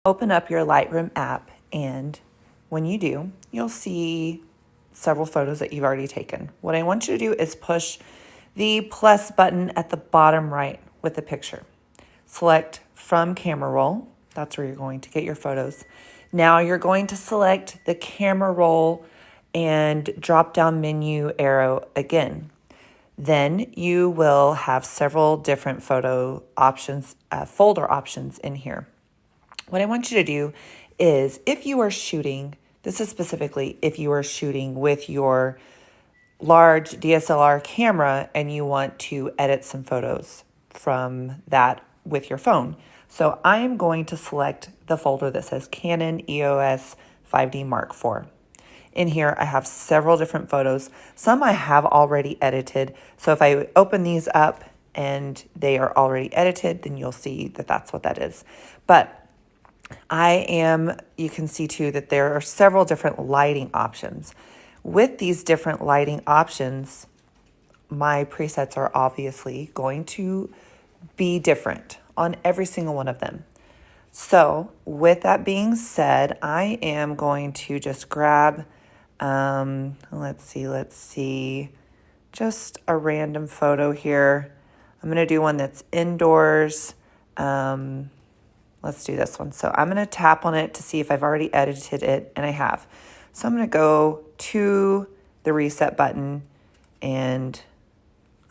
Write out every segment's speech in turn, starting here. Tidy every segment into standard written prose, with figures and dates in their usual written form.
Open up your Lightroom app, and when you do, you'll see several photos that you've already taken. What I want you to do is push the plus button at the bottom right with the picture. Select from camera roll. That's where you're going to get your photos. Now you're going to select the camera roll and drop down menu arrow again. Then you will have several different photo options, folder options in here. What I want you to do is, if you are shooting, this is specifically if you are shooting with your large DSLR camera and you want to edit some photos from that with your phone. So I am going to select the folder that says Canon EOS 5D Mark IV. In here, I have several different photos. Some I have already edited. So if I open these up and they are already edited, then you'll see that that's what that is. But you can see too that there are several different lighting options. With these different lighting options, my presets are obviously going to be different on every single one of them. So with that being said, I am going to just grab, let's see, just a random photo here. I'm going to do one that's indoors. Let's do this one. So I'm going to tap on it to see if I've already edited it, and I have. So I'm going to go to the reset button and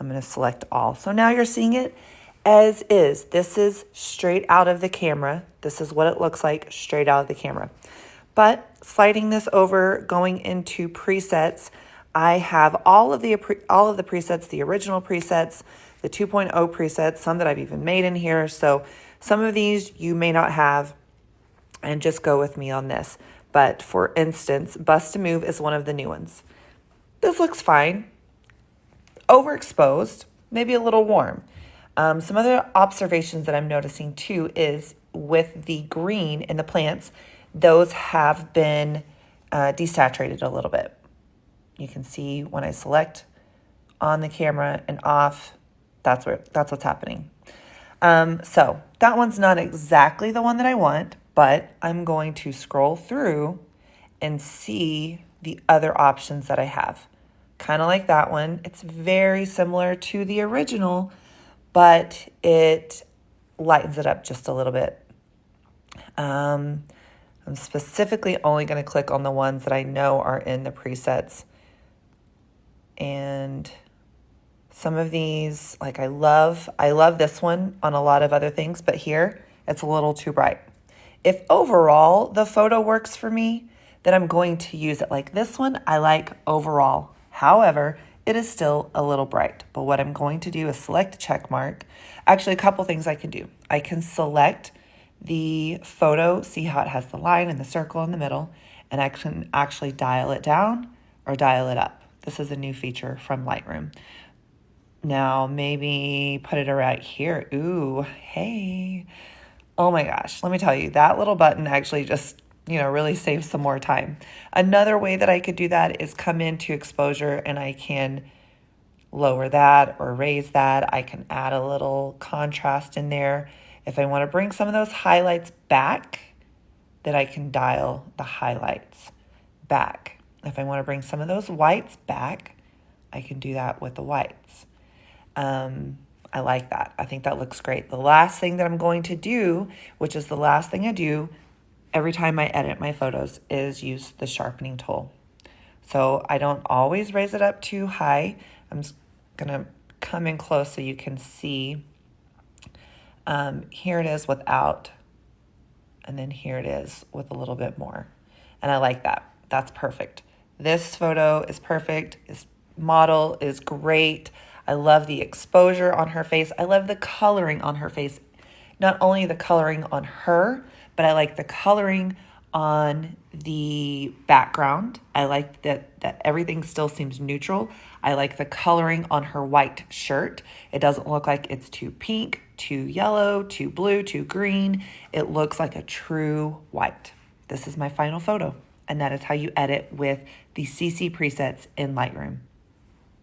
I'm going to select all. So now you're seeing it as is. This is straight out of the camera. This is what it looks like straight out of the camera. But sliding this over, going into presets, I have all of the presets, the original presets, the 2.0 presets, some that I've even made in here. So some of these you may not have, and just go with me on this. But for instance, Bust to Move is one of the new ones. This looks fine. Overexposed, maybe a little warm. Some other observations that I'm noticing too is with the green in the plants, those have been desaturated a little bit. You can see when I select on the camera and off, that's what's happening. So that one's not exactly the one that I want, but I'm going to scroll through and see the other options that I have. Kind of like that one. It's very similar to the original, but it lightens it up just a little bit. I'm specifically only going to click on the ones that I know are in the presets. And some of these, like I love this one on a lot of other things, but here it's a little too bright. If overall the photo works for me, then I'm going to use it. Like this one, I like overall. However, it is still a little bright. But what I'm going to do is select the check mark. Actually, a couple things I can do. I can select the photo, see how it has the line and the circle in the middle, and I can actually dial it down or dial it up. This is a new feature from Lightroom. Now, maybe put it right here. Ooh, hey. Oh my gosh, let me tell you, that little button actually just, really saves some more time. Another way that I could do that is come into exposure and I can lower that or raise that. I can add a little contrast in there. If I want to bring some of those highlights back, then I can dial the highlights back. If I want to bring some of those whites back, I can do that with the whites. I like that. I think that looks great. The last thing that I'm going to do, which is the last thing I do every time I edit my photos, is use the sharpening tool. So I don't always raise it up too high. I'm just going to come in close so you can see. Here it is without, and then here it is with a little bit more. And I like that. That's perfect. This photo is perfect. This model is great. I love the exposure on her face. I love the coloring on her face. Not only the coloring on her, but I like the coloring on the background. I like that everything still seems neutral. I like the coloring on her white shirt. It doesn't look like it's too pink, too yellow, too blue, too green. It looks like a true white. This is my final photo, and that is how you edit with the CC presets in Lightroom.